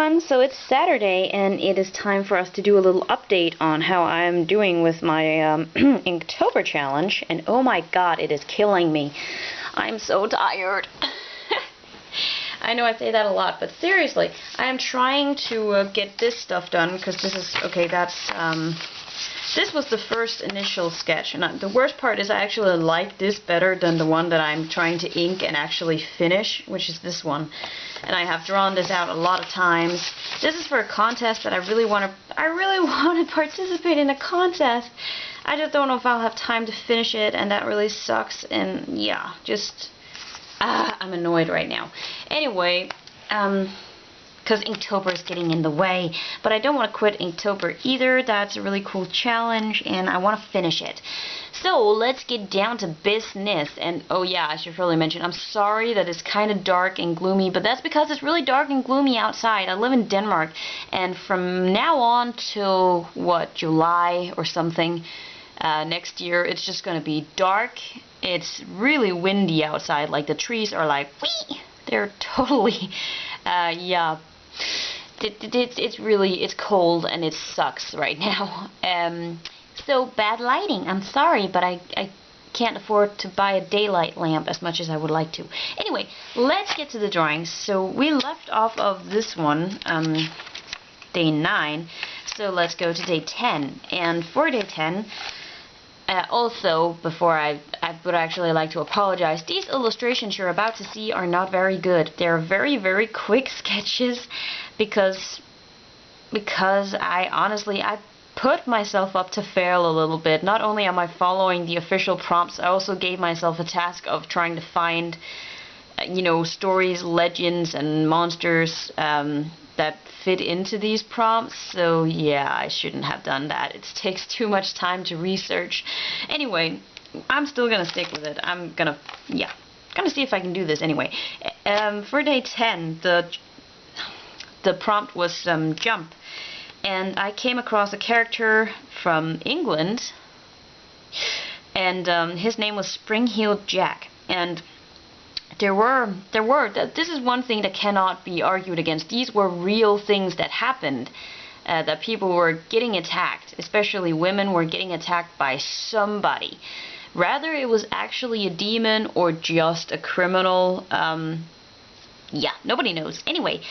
everyone, so it's Saturday and it is time for us to do a little update on how I'm doing with my Inktober challenge, and oh my god, it is killing me. I'm so tired. I know I say that a lot, but seriously, I am trying to get this stuff done, because this is, okay, this was the first initial sketch, and the worst part is I actually like this better than the one that I'm trying to ink and actually finish, which is this one. And I have drawn this out a lot of times. This is for a contest that I really want to participate in a contest. I just don't know if I'll have time to finish it, and that really sucks, and yeah, just, I'm annoyed right now. Anyway, because Inktober is getting in the way, but I don't want to quit Inktober either. That's a really cool challenge, and I want to finish it. So let's get down to business. And oh yeah, I should probably mention, I'm sorry that it's kind of dark and gloomy, but that's because it's really dark and gloomy outside. I live in Denmark, and from now on till what, July or something next year, it's just going to be dark. It's really windy outside. Like the trees are like, wee! They're totally, yeah. It's cold and it sucks right now. So bad lighting. I'm sorry, but I can't afford to buy a daylight lamp as much as I would like to. Anyway, let's get to the drawings. So we left off of this one, day 9. So let's go to day 10. And for day 10, also, before I would actually like to apologize, these illustrations you're about to see are not very good. They're very, very quick sketches because I put myself up to fail a little bit. Not only am I following the official prompts, I also gave myself a task of trying to find, you know, stories, legends, and monsters that fit into these prompts. So yeah, I shouldn't have done that. It takes too much time to research. Anyway, I'm still gonna stick with it. I'm gonna see if I can do this anyway. For day 10, the prompt was jump, and I came across a character from England, and his name was Spring-Heeled Jack, and this is one thing that cannot be argued against. These were real things that happened, that people were getting attacked, especially women were getting attacked by somebody. Rather it was actually a demon or just a criminal, yeah, nobody knows. Anyway,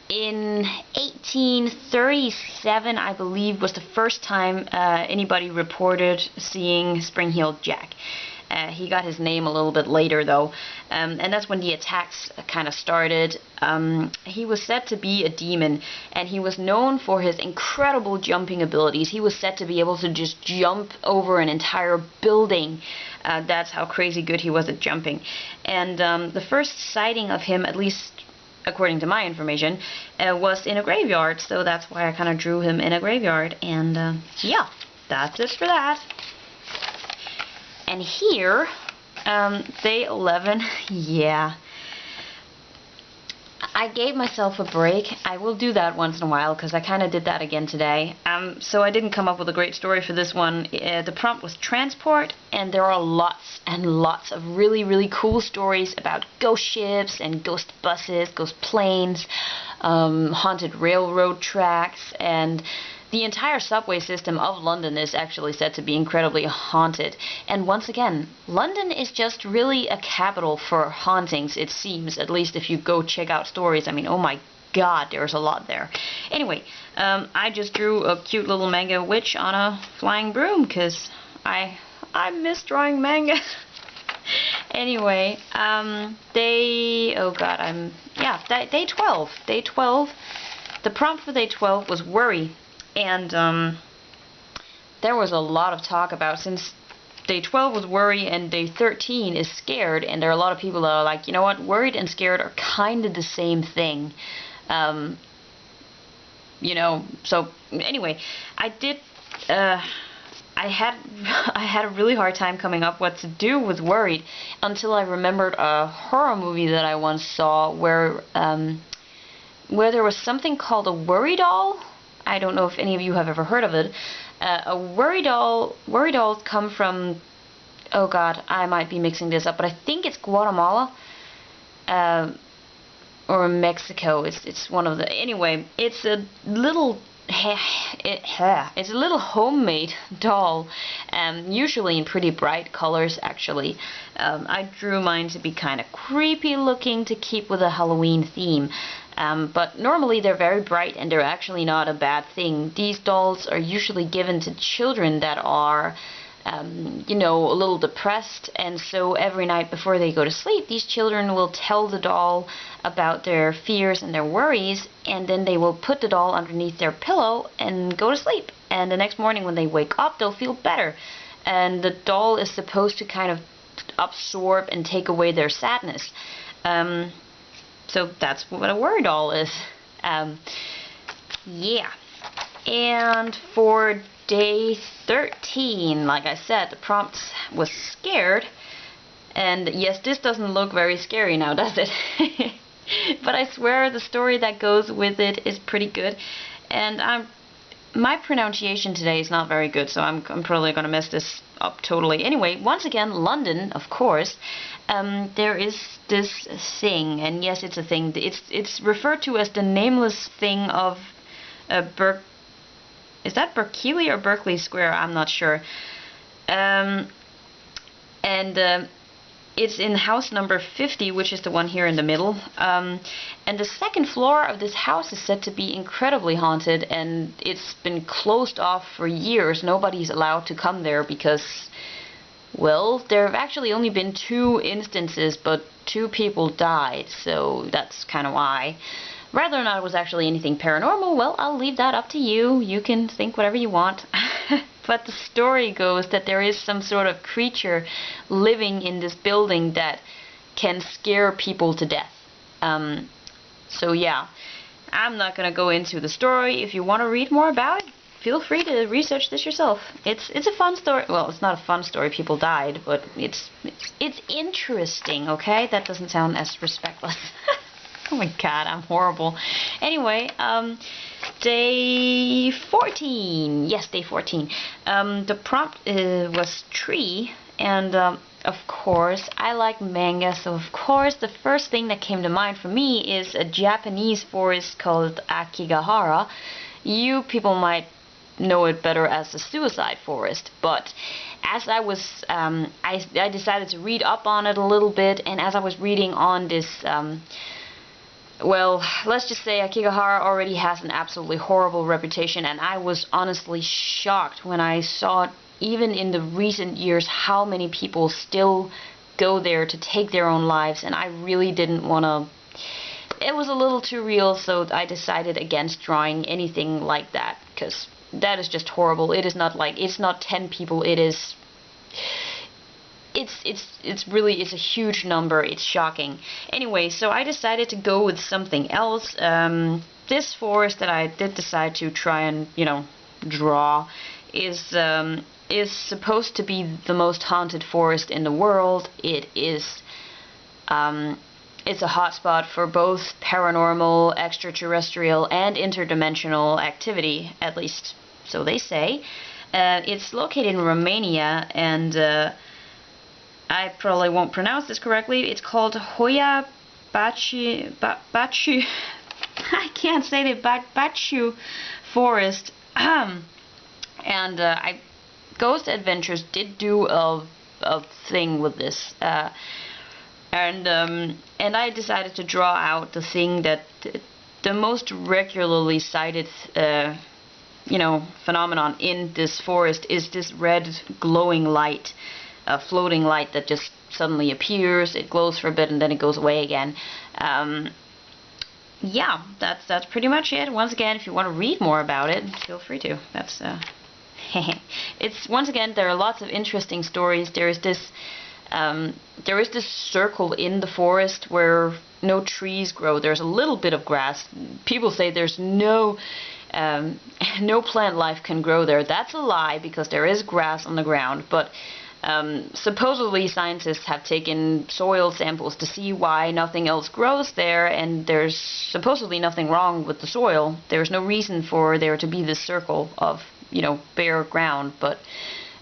in 1837, I believe, was the first time anybody reported seeing Spring-Heeled Jack. He got his name a little bit later, though, and that's when the attacks kind of started. He was said to be a demon, and he was known for his incredible jumping abilities. He was said to be able to just jump over an entire building. That's how crazy good he was at jumping. And the first sighting of him, at least according to my information, was in a graveyard, so that's why I kind of drew him in a graveyard. And yeah, that's it for that. And here, day 11, yeah, I gave myself a break. I will do that once in a while, because I kind of did that again today. So I didn't come up with a great story for this one. The prompt was transport, and there are lots and lots of really, really cool stories about ghost ships and ghost buses, ghost planes, haunted railroad tracks, and the entire subway system of London is actually said to be incredibly haunted. And once again, London is just really a capital for hauntings, it seems, at least if you go check out stories. I mean, oh my god, there's a lot there. Anyway, I just drew a cute little manga witch on a flying broom, because I miss drawing manga. Anyway, day 12. Day 12, the prompt for day 12 was worry. And there was a lot of talk about, since day 12 was worry and day 13 is scared, and there are a lot of people that are like, you know what, worried and scared are kind of the same thing. You know, so anyway, I had a really hard time coming up what to do with worried, until I remembered a horror movie that I once saw where there was something called a worry doll. I don't know if any of you have ever heard of it. A worry dolls come from, oh god, I might be mixing this up, but I think it's Guatemala. or Mexico. It's one of the, anyway. It's a little it's a little homemade doll, usually in pretty bright colors actually. I drew mine to be kind of creepy looking to keep with a Halloween theme. But normally they're very bright and they're actually not a bad thing. These dolls are usually given to children that are you know, a little depressed, and so every night before they go to sleep, these children will tell the doll about their fears and their worries, and then they will put the doll underneath their pillow and go to sleep. And the next morning when they wake up, they'll feel better. And the doll is supposed to kind of absorb and take away their sadness. So that's what a worry doll is. Yeah. And for day 13, like I said, the prompt was scared. And yes, this doesn't look very scary now, does it? But I swear the story that goes with it is pretty good. And my pronunciation today is not very good, so I'm probably gonna mess this up totally. Anyway, once again, London, of course. There is this thing, and yes, it's a thing. It's referred to as the nameless thing of is that Berkeley or Berkeley Square? I'm not sure. It's in house number 50, which is the one here in the middle. And the second floor of this house is said to be incredibly haunted, and it's been closed off for years. Nobody's allowed to come there because, well, there have actually only been 2 instances, but 2 people died, so that's kind of why. Whether or not it was actually anything paranormal, well, I'll leave that up to you. You can think whatever you want. But the story goes that there is some sort of creature living in this building that can scare people to death. So yeah, I'm not gonna go into the story. If you want to read more about it, feel free to research this yourself. It's a fun story. Well, it's not a fun story. People died, but it's interesting. Okay, that doesn't sound as respectless. Oh my god, I'm horrible. Anyway, day 14. Yes, day 14. The prompt was tree, and of course, I like manga, so of course the first thing that came to mind for me is a Japanese forest called Akigahara. You people might know it better as the suicide forest, but as I was, I decided to read up on it a little bit, and as I was reading on this, well, let's just say Akigahara already has an absolutely horrible reputation, and I was honestly shocked when I saw, even in the recent years, how many people still go there to take their own lives, and I really didn't want to. It was a little too real, so I decided against drawing anything like that, because that is just horrible. It is not like, it's not 10 people, it is... It's really, it's a huge number. It's shocking. Anyway, so I decided to go with something else. This forest that I did decide to try and, you know, draw is supposed to be the most haunted forest in the world. It is, it's a hotspot for both paranormal, extraterrestrial, and interdimensional activity, at least so they say. It's located in Romania, and I probably won't pronounce this correctly. It's called Hoia Baciu. I can't say the Baciu Forest. And Ghost Adventures did do a thing with this, and I decided to draw out the thing that the most regularly cited, you know, phenomenon in this forest is this red glowing light. A floating light that just suddenly appears, it glows for a bit, and then it goes away again. Yeah, that's pretty much it. Once again, if you want to read more about it, feel free to. That's it's, once again, there are lots of interesting stories. There is this circle in the forest where no trees grow. There's a little bit of grass. People say there's no plant life can grow there. That's a lie, because there is grass on the ground, but supposedly scientists have taken soil samples to see why nothing else grows there, and there's supposedly nothing wrong with the soil. There's no reason for there to be this circle of, you know, bare ground, but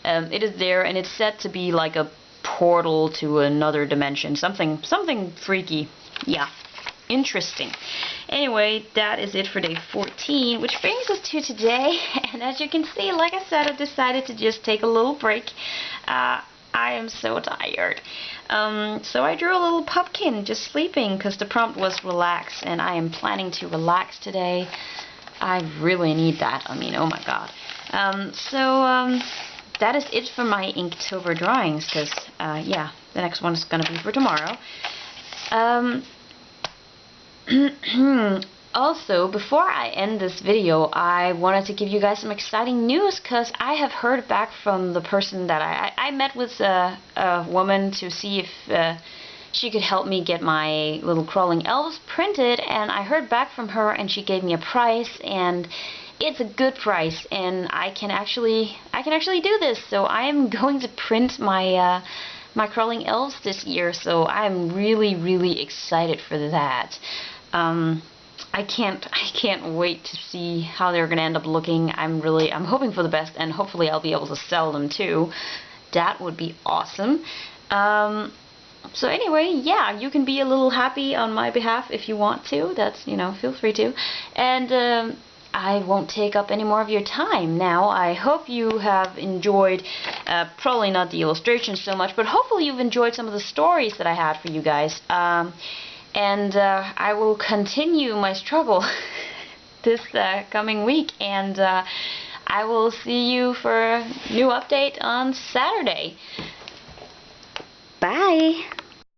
it is there, and it's said to be like a portal to another dimension, something freaky. Yeah. interesting. Anyway, that is it for day 14, which brings us to today. And as you can see, like I said, I decided to just take a little break. I am so tired. So I drew a little pumpkin just sleeping because the prompt was relax, and I am planning to relax today. I really need that. I mean, oh my god. That is it for my Inktober drawings because, yeah, the next one is going to be for tomorrow. Also, before I end this video, I wanted to give you guys some exciting news because I have heard back from the person that I met with a woman to see if she could help me get my little crawling elves printed, and I heard back from her and she gave me a price, and it's a good price, and I can actually do this. So I am going to print my my crawling elves this year, so I'm really excited for that. I can't wait to see how they're gonna end up looking. I'm hoping for the best, and hopefully I'll be able to sell them too. That would be awesome. So anyway, yeah, you can be a little happy on my behalf if you want to. That's, you know, feel free to. And I won't take up any more of your time now. I hope you have enjoyed, probably not the illustrations so much, but hopefully you've enjoyed some of the stories that I had for you guys. And I will continue my struggle this coming week, and I will see you for a new update on Saturday. Bye!